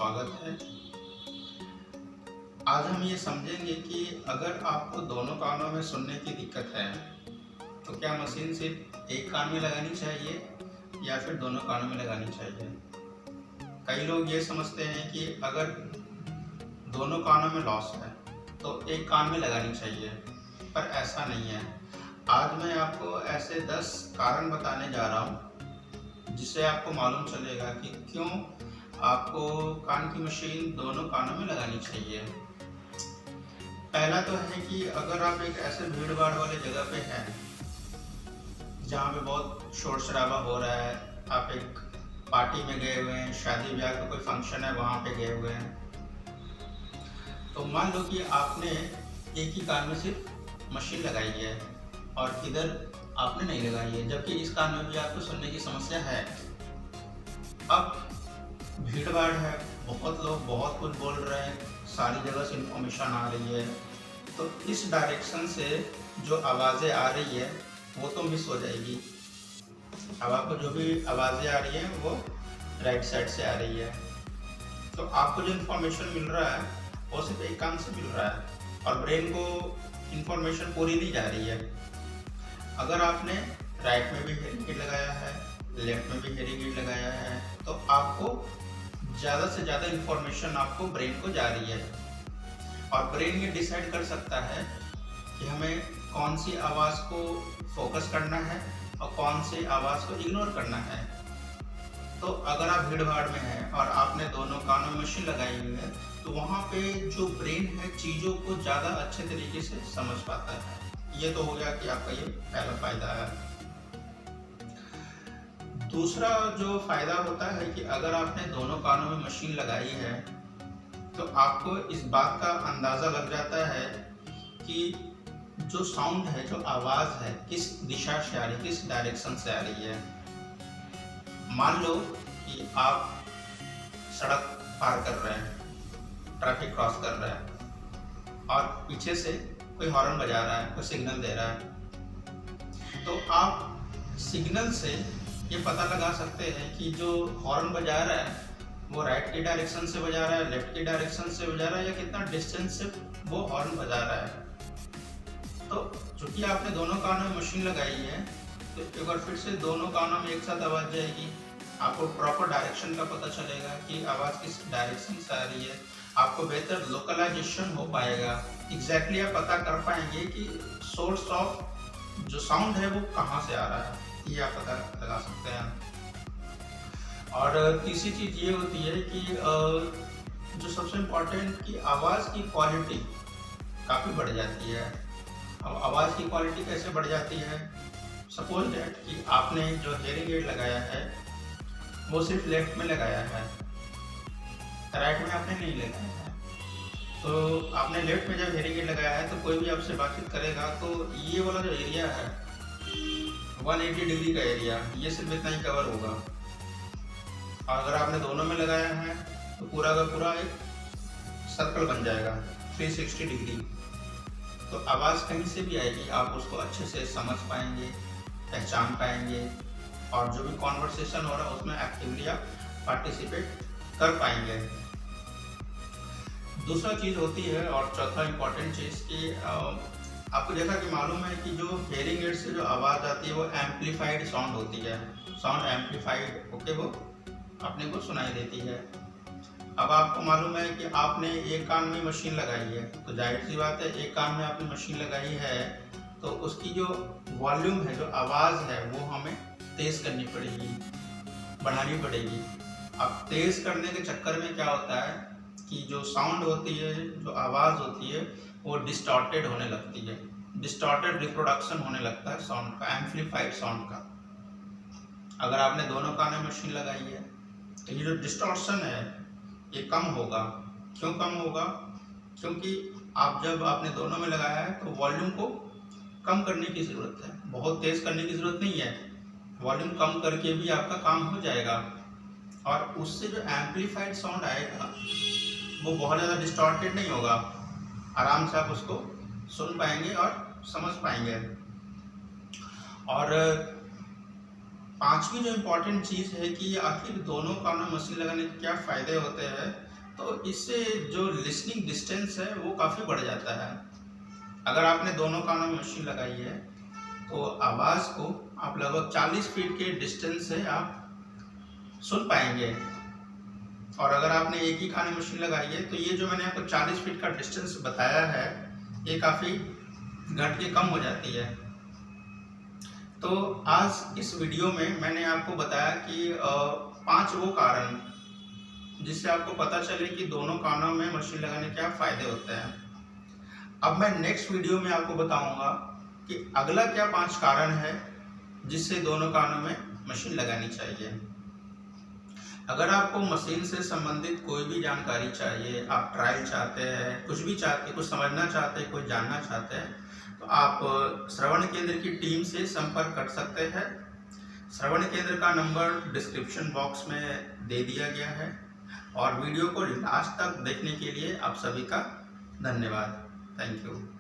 स्वागत है। आज हम ये समझेंगे कि अगर आपको दोनों कानों में सुनने की दिक्कत है तो क्या मशीन सिर्फ एक कान में लगानी चाहिए या फिर दोनों कानों में लगानी चाहिए। कई लोग ये समझते हैं कि अगर दोनों कानों में लॉस है तो एक कान में लगानी चाहिए, पर ऐसा नहीं है। आज मैं आपको ऐसे 10 कारण बताने जा रहा हूँ जिससे आपको मालूम चलेगा कि क्यों आपको कान की मशीन दोनों कानों में लगानी चाहिए। पहला तो है कि अगर आप एक ऐसे भीड़ भाड़ वाले जगह पे हैं जहाँ पे बहुत शोर शराबा हो रहा है, आप एक पार्टी में गए हुए हैं, शादी ब्याह का कोई फंक्शन है वहाँ पे गए हुए हैं, तो मान लो कि आपने एक ही कान में सिर्फ मशीन लगाई है और इधर आपने नहीं लगाई है, जबकि इस कान में भी आपको सुनने की समस्या है। अब भीड़ भाड़ है, बहुत लोग बहुत कुछ बोल रहे हैं, सारी जगह से इंफॉर्मेशन आ रही है, तो इस डायरेक्शन से जो आवाज़ें आ रही है वो तो मिस हो जाएगी। अब आपको जो भी आवाज़ें आ रही है वो राइट साइड से आ रही है, तो आपको जो इंफॉर्मेशन मिल रहा है वो सिर्फ एक कान से मिल रहा है और ब्रेन को इंफॉर्मेशन पूरी नहीं जा रही है। अगर आपने राइट में भी हेयरिंग एड लगाया है, लेफ्ट में भी हेयरिंग एड लगाया है, तो आपको ज़्यादा से ज़्यादा इंफॉर्मेशन आपको ब्रेन को जा रही है और ब्रेन ये डिसाइड कर सकता है कि हमें कौन सी आवाज़ को फोकस करना है और कौन सी आवाज़ को इग्नोर करना है। तो अगर आप भीड़ भाड़ में हैं और आपने दोनों कानों में मशीन लगाई हुई है तो वहाँ पे जो ब्रेन है चीज़ों को ज़्यादा अच्छे तरीके से समझ पाता है। ये तो हो गया कि आपका ये पहला फायदा है। दूसरा जो फायदा होता है कि अगर आपने दोनों कानों में मशीन लगाई है तो आपको इस बात का अंदाज़ा लग जाता है कि जो साउंड है, जो आवाज़ है, किस दिशा से आ रही है, किस डायरेक्शन से आ रही है। मान लो कि आप सड़क पार कर रहे हैं, ट्रैफिक क्रॉस कर रहे हैं और पीछे से कोई हॉर्न बजा रहा है, कोई सिग्नल दे रहा है, तो आप सिग्नल से ये पता लगा सकते हैं कि जो हॉर्न बजा रहा है वो राइट की डायरेक्शन से बजा रहा है, लेफ्ट की डायरेक्शन से बजा रहा है, या कितना डिस्टेंस से वो हॉर्न बजा रहा है। तो चूंकि आपने दोनों कानों में मशीन लगाई है तो एक बार फिर से दोनों कानों में एक साथ आवाज़ जाएगी, आपको प्रॉपर डायरेक्शन का पता चलेगा कि आवाज़ किस डायरेक्शन से आ रही है, आपको बेहतर लोकलाइजेशन हो पाएगा। एग्जैक्टली आप पता कर पाएंगे कि सोर्स ऑफ जो साउंड है वो कहाँ से आ रहा है, ये आप पता लगा सकते हैं। और तीसरी चीज़ ये होती है कि जो सबसे इम्पोर्टेंट कि आवाज़ की क्वालिटी काफ़ी बढ़ जाती है। अब आवाज़ की क्वालिटी कैसे बढ़ जाती है? सपोज दैट कि आपने जो हेयरिंग एड लगाया है वो सिर्फ लेफ्ट में लगाया है, राइट में आपने नहीं लगाया है। तो आपने लेफ्ट में जब हेयरिंग एड लगाया है तो कोई भी आपसे बातचीत करेगा तो ये वाला जो एरिया है 180 डिग्री का एरिया, ये सिर्फ इतना ही कवर होगा। और अगर आपने दोनों में लगाया है तो पूरा का पूरा एक सर्कल बन जाएगा 360 डिग्री। तो आवाज़ कहीं से भी आएगी, आप उसको अच्छे से समझ पाएंगे, पहचान पाएंगे और जो भी कॉन्वर्सेशन हो रहा है उसमें एक्टिवली आप पार्टिसिपेट कर पाएंगे। दूसरा चीज़ होती है और चौथा इम्पॉर्टेंट चीज़ कि आपको जैसा कि मालूम है कि जो हेयरिंग एड से जो आवाज़ आती है वो एम्पलीफाइड साउंड होती है, साउंड एम्पलीफाइड होके वो अपने को सुनाई देती है। अब आपको मालूम है कि आपने एक कान में मशीन लगाई है तो जाहिर सी बात है एक कान में आपने मशीन लगाई है तो उसकी जो वॉल्यूम है, जो आवाज़ है वो हमें तेज़ करनी पड़ेगी, बढ़ानी पड़ेगी। अब तेज़ करने के चक्कर में क्या होता है कि जो साउंड होती है, जो आवाज़ होती है वो डिस्टॉर्टेड होने लगती है, डिस्टॉर्टेड रिप्रोडक्शन होने लगता है साउंड का, एम्पलीफाइड साउंड का। अगर आपने दोनों कानों में मशीन लगाई है तो ये जो डिस्टॉर्शन है ये कम होगा। क्यों कम होगा? क्योंकि आप जब आपने दोनों में लगाया है तो वॉल्यूम को कम करने की ज़रूरत है, बहुत तेज़ करने की ज़रूरत नहीं है, वॉल्यूम कम करके भी आपका काम हो जाएगा और उससे जो एम्पलीफाइड साउंड आएगा वो बहुत ज़्यादा डिस्टॉर्टेड नहीं होगा, आराम से आप उसको सुन पाएंगे और समझ पाएंगे। और पांचवी जो इम्पोर्टेंट चीज़ है कि आखिर दोनों कानों में मशीन लगाने के क्या फ़ायदे होते हैं, तो इससे जो लिसनिंग डिस्टेंस है वो काफ़ी बढ़ जाता है। अगर आपने दोनों कानों में मशीन लगाई है तो आवाज़ को आप लगभग 40 फीट के डिस्टेंस से आप सुन पाएंगे। और अगर आपने एक ही कान में मशीन लगाई है तो ये जो मैंने आपको 40 फीट का डिस्टेंस बताया है ये काफ़ी घट के कम हो जाती है। तो आज इस वीडियो में मैंने आपको बताया कि 5 वो कारण जिससे आपको पता चले कि दोनों कानों में मशीन लगाने के क्या फ़ायदे होते हैं। अब मैं नेक्स्ट वीडियो में आपको बताऊंगा कि अगला क्या 5 कारण है जिससे दोनों कानों में मशीन लगानी चाहिए। अगर आपको मशीन से संबंधित कोई भी जानकारी चाहिए, आप ट्रायल चाहते हैं, कुछ भी चाहते, कुछ समझना चाहते हैं, कुछ जानना चाहते हैं, तो आप श्रवण केंद्र की टीम से संपर्क कर सकते हैं। श्रवण केंद्र का नंबर डिस्क्रिप्शन बॉक्स में दे दिया गया है। और वीडियो को लास्ट तक देखने के लिए आप सभी का धन्यवाद। Thank you.